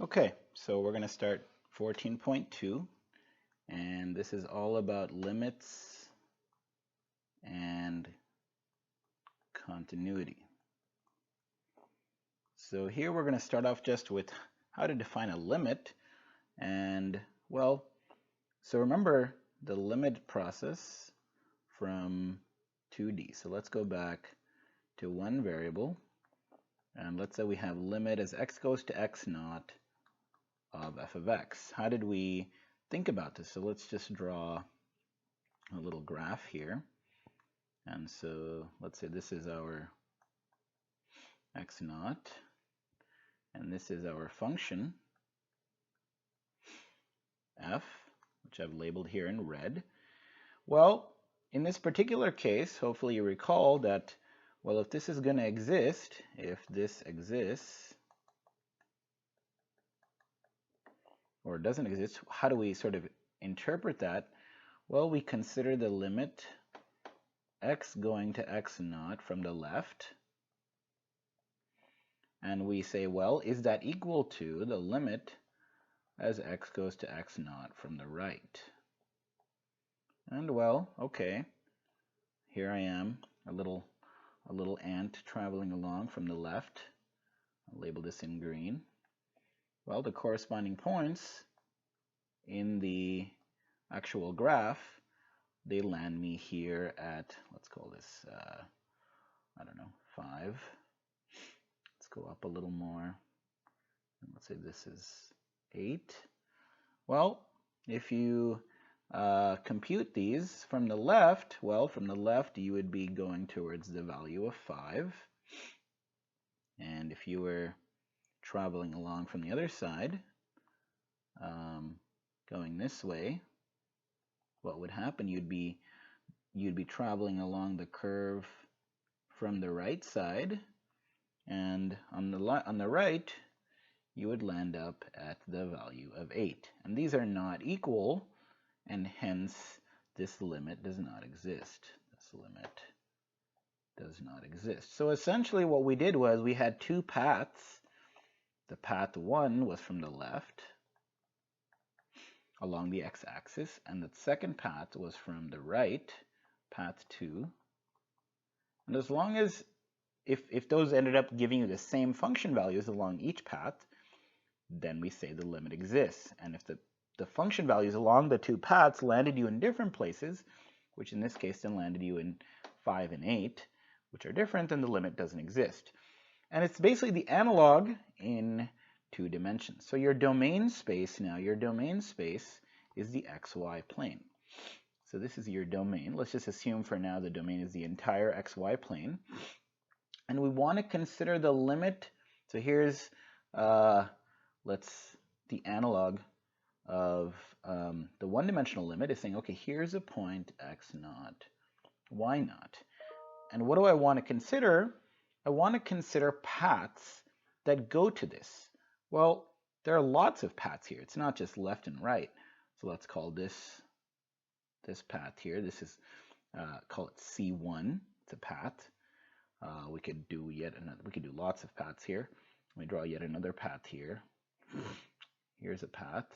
Okay, so we're going to start 14.2, and this is all about limits and continuity. So here we're going to start off just with how to define a limit, and well, so remember the limit process from 2D. So let's go back to one variable, and let's say we have limit as x goes to x naught of f of x. How did we think about this? So let's just draw a little graph here. And so let's say this is our x naught, and this is our function f, which I've labeled here in red. Well, in this particular case, hopefully you recall that, well, if this is going to exist, if this exists, or doesn't exist, how do we sort of interpret that? Well, we consider the limit x going to x naught from the left, and we say, well, is that equal to the limit as x goes to x naught from the right? And well, okay, here I am, a little ant traveling along from the left. I'll label this in green. Well, the corresponding points in the actual graph, they land me here at, let's call this, I don't know, 5. Let's go up a little more. And let's say this is 8. Well, if you compute these from the left, well, from the left you would be going towards the value of 5. And if you were traveling along from the other side, going this way, what would happen? You'd be traveling along the curve from the right side, and on the right you would land up at the value of 8. And these are not equal, and hence this limit does not exist. This limit does not exist. So essentially what we did was we had two paths. The path 1 was from the left along the x-axis, and the second path was from the right, path 2. And as long as, if those ended up giving you the same function values along each path, then we say the limit exists. And if the function values along the two paths landed you in different places, which in this case then landed you in 5 and 8, which are different, then the limit doesn't exist. And it's basically the analog in 2 dimensions. So your domain space now, your domain space is the xy plane. So this is your domain. Let's just assume for now the domain is the entire xy plane. And we want to consider the limit. So here's the analog of the one-dimensional limit is saying, okay, here's a point x naught, y naught. And what do I want to consider? I want to consider paths that go to this. Well, there are lots of paths here. It's not just left and right. So let's call this path here. This is call it C1. It's a path. We could do lots of paths here. Let me draw yet another path here. Here's a path,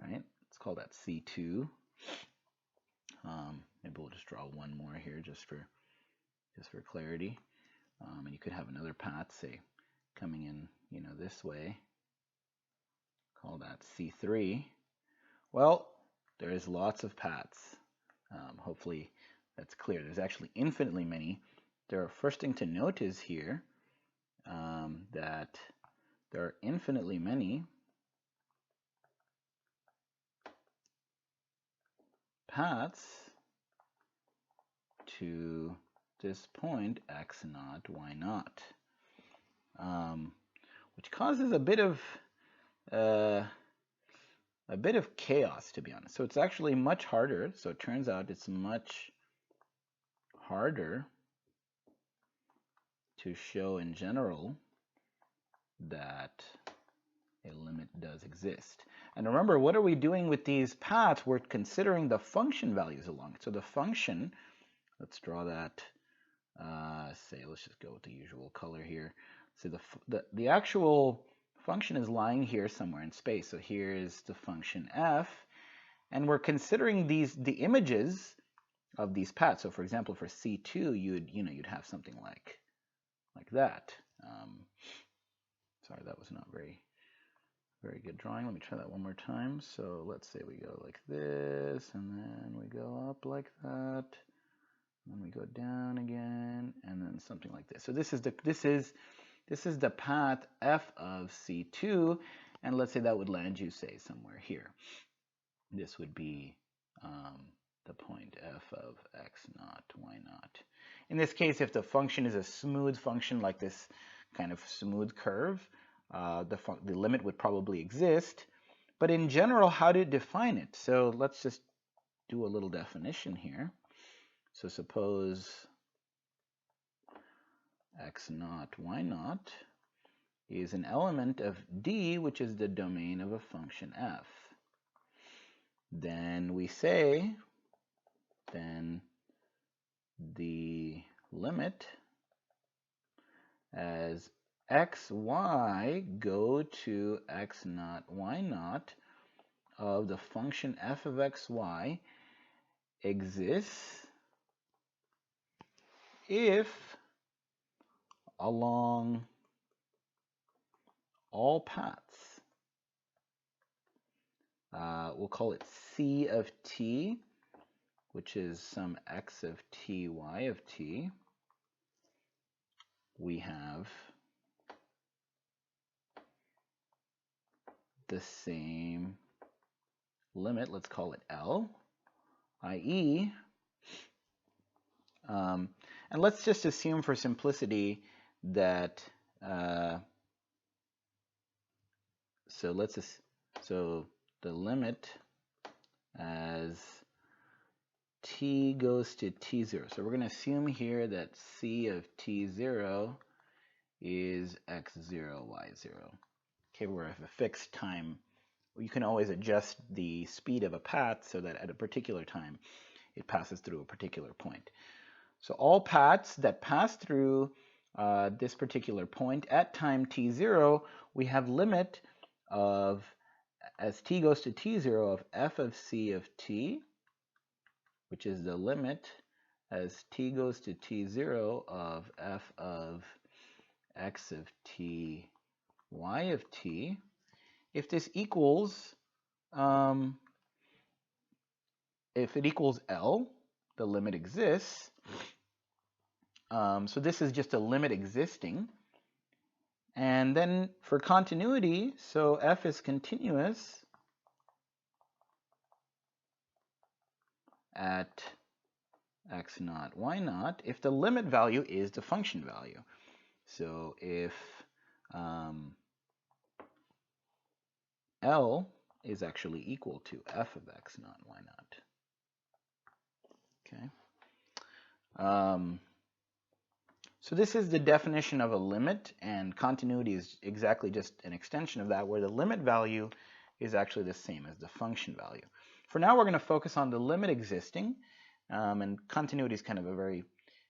right? Let's call that C2. Maybe we'll just draw one more here just for clarity. And you could have another path, say, coming in, this way. Call that C3. Well, there's lots of paths. Hopefully that's clear. There's actually infinitely many. The first thing to note is here that there are infinitely many paths to this point x naught, y naught, which causes a bit of chaos, to be honest. So it's actually much harder. So it turns out it's much harder to show in general that a limit does exist. And remember, what are we doing with these paths? We're considering the function values along it. So the function, let's draw that, let's just go with the usual color here. So the actual function is lying here somewhere in space. So here is the function f, and we're considering the images of these paths. So for example, for C2, you'd have something like that. Sorry, that was not very good drawing. Let me try that one more time. So let's say we go like this, and then we go up like that, and then we go down again, and then something like this. So this is the path f of C2, and let's say that would land you, say, somewhere here. This would be the point f of x naught, y naught. In this case, if the function is a smooth function like this kind of smooth curve, the limit would probably exist. But in general, how to define it? So let's just do a little definition here. So suppose x naught, y naught is an element of D, which is the domain of a function f. Then we say, then the limit as x, y go to x naught, y naught of the function f of x, y exists if along all paths, we'll call it c of t, which is some x of t, y of t, we have the same limit, let's call it L, i.e., and let's just assume for simplicity that, so the limit as t goes to t0. So we're going to assume here that c of t0 is x0, y0. Okay, where we have a fixed time, you can always adjust the speed of a path so that at a particular time it passes through a particular point. So all paths that pass through this particular point at time t0, we have limit of, as t goes to t0, of f of c of t, which is the limit as t goes to t0 of f of x of t, y of t. If this equals, if it equals L, the limit exists. So this is just a limit existing. And then for continuity, so f is continuous at x naught, y naught, if the limit value is the function value. So if L is actually equal to f of x naught, y naught. Okay. So this is the definition of a limit, and continuity is exactly just an extension of that, where the limit value is actually the same as the function value. For now, we're going to focus on the limit existing, and continuity is kind of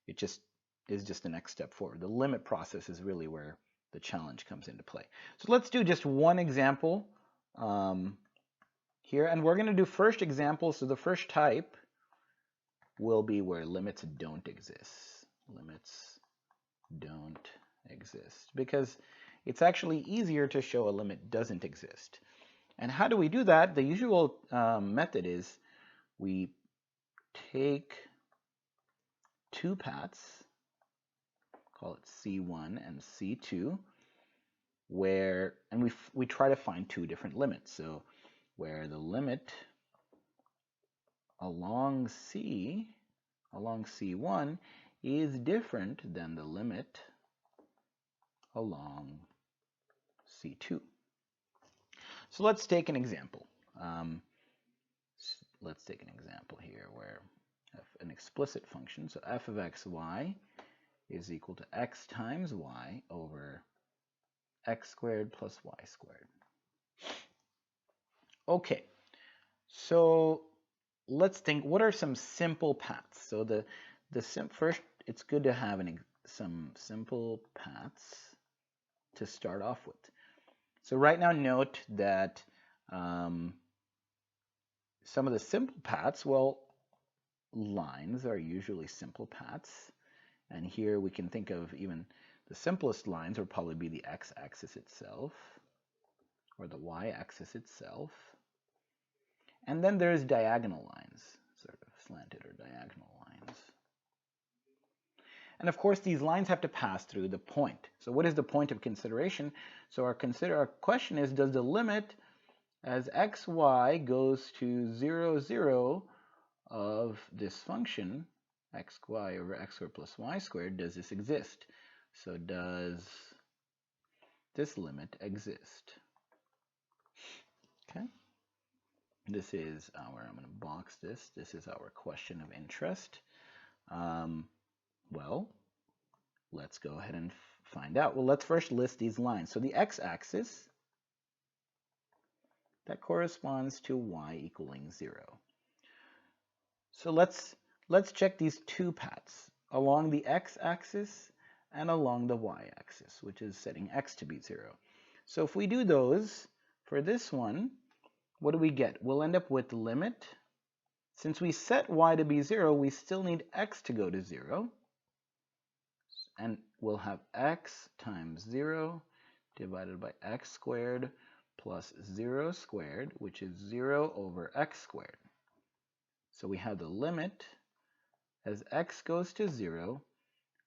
it just is just the next step forward. The limit process is really where the challenge comes into play. So let's do just one example here, and we're going to do first example. So the first type will be where limits don't exist. Limits don't exist, because it's actually easier to show a limit doesn't exist. And how do we do that? The usual method is we take two paths, call it C1 and C2, and we try to find two different limits. So where the limit along C1 is different than the limit along C2. So let's take an example. Let's take an example here where an explicit function, so f of x, y is equal to x times y over x squared plus y squared. Okay, so let's think, what are some simple paths? So first, it's good to have some simple paths to start off with. So right now note that some of the simple paths, well, lines are usually simple paths. And here we can think of even the simplest lines would probably be the x-axis itself or the y-axis itself. And then there's diagonal lines, sort of slanted or diagonal lines. And of course, these lines have to pass through the point. So what is the point of consideration? So our question is, does the limit as xy goes to 0, 0 of this function, xy over x squared plus y squared, does this exist? So does this limit exist? Okay. This is our, I'm going to box this. This is our question of interest. Well, let's go ahead and find out. Well, let's first list these lines. So the x-axis, that corresponds to y equaling 0. So let's check these two paths along the x-axis and along the y-axis, which is setting x to be 0. So if we do those, for this one, what do we get? We'll end up with limit. Since we set y to be 0, we still need x to go to 0. And we'll have x times 0 divided by x squared plus 0 squared, which is 0 over x squared. So we have the limit as x goes to 0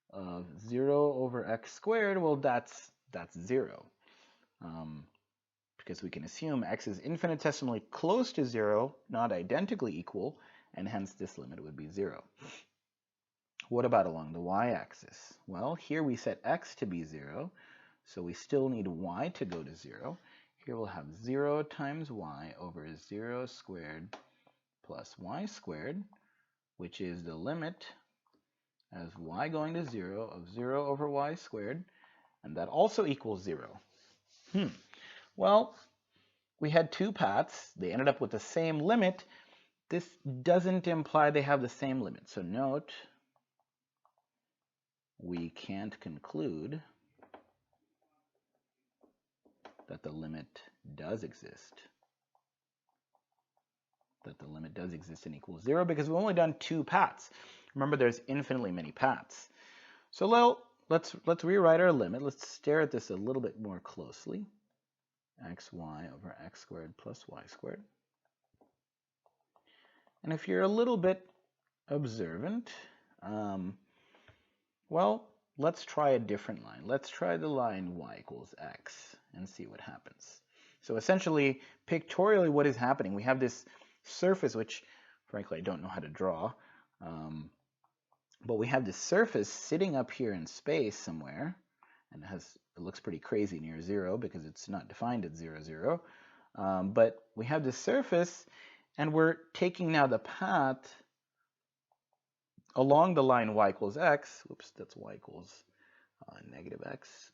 of 0 over x squared. Well, that's 0. Because we can assume x is infinitesimally close to 0, not identically equal, and hence this limit would be 0. What about along the y-axis? Well, here we set x to be 0, so we still need y to go to 0. Here we'll have 0 times y over 0 squared plus y squared, which is the limit as y going to 0 of 0 over y squared, and that also equals 0. Well, we had two paths. They ended up with the same limit. This doesn't imply they have the same limit. So note, we can't conclude that the limit does exist. That the limit does exist and equals 0 because we've only done two paths. Remember, there's infinitely many paths. So let's rewrite our limit. Let's stare at this a little bit more closely. Xy over x squared plus y squared. And if you're a little bit observant, well, let's try a different line. Let's try the line y equals x and see what happens. So essentially, pictorially, what is happening? We have this surface, which frankly I don't know how to draw, but we have this surface sitting up here in space somewhere, and it looks pretty crazy near 0 because it's not defined at 0, 0. But we have this surface, and we're taking now the path along the line y equals x. Oops, that's y equals negative x.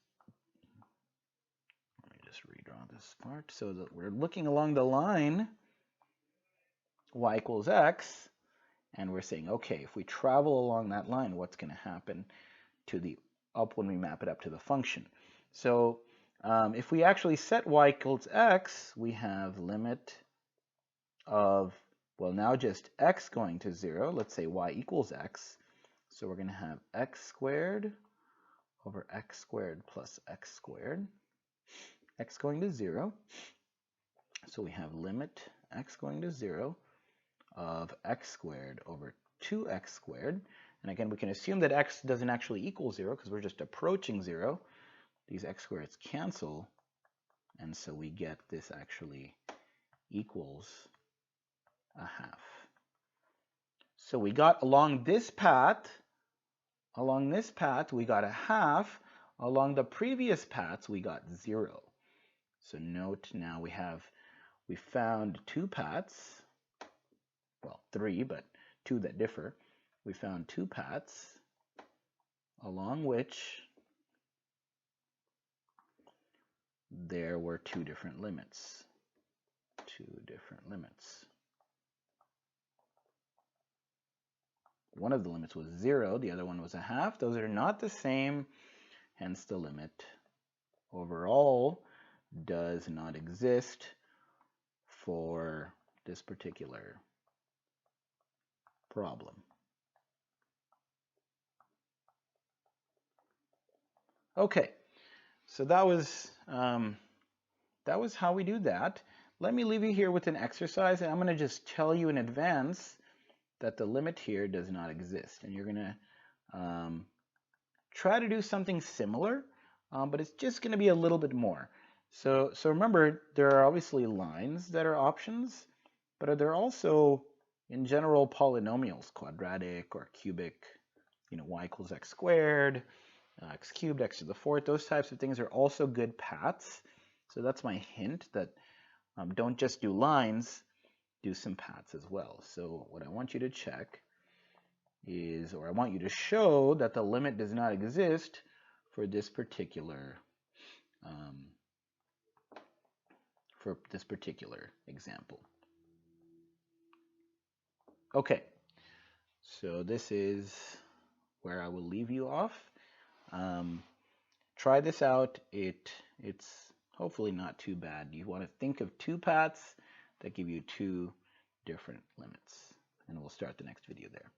Let me just redraw this part so that we're looking along the line y equals x, and we're saying, okay, if we travel along that line, what's going to happen to the up when we map it up to the function? So if we actually set y equals x, we have limit of, well, now just x going to 0. Let's say y equals x. So we're going to have x squared over x squared plus x squared. X going to 0. So we have limit x going to 0 of x squared over 2x squared. And again, we can assume that x doesn't actually equal 0 because we're just approaching 0. These x squareds cancel, and so we get this actually equals a half. So we got along this path, we got a half. Along the previous paths, we got 0. So note now we found two paths, well, 3, but 2 that differ. We found two paths along which there were two different limits. One of the limits was 0, the other one was a half. Those are not the same, hence the limit overall does not exist for this particular problem. Okay, so that was how we do that. Let me leave you here with an exercise, and I'm going to just tell you in advance that the limit here does not exist, and you're going to try to do something similar, but it's just going to be a little bit more. So remember, there are obviously lines that are options, but there are also, in general, polynomials, quadratic or cubic, y equals x squared, x cubed, x to the fourth. Those types of things are also good paths. So that's my hint, that don't just do lines, do some paths as well. So what I want you to check is, or I want you to show that the limit does not exist for this particular example. Okay, so this is where I will leave you off. Try this out. It's hopefully not too bad. You want to think of two paths that give you two different limits. And we'll start the next video there.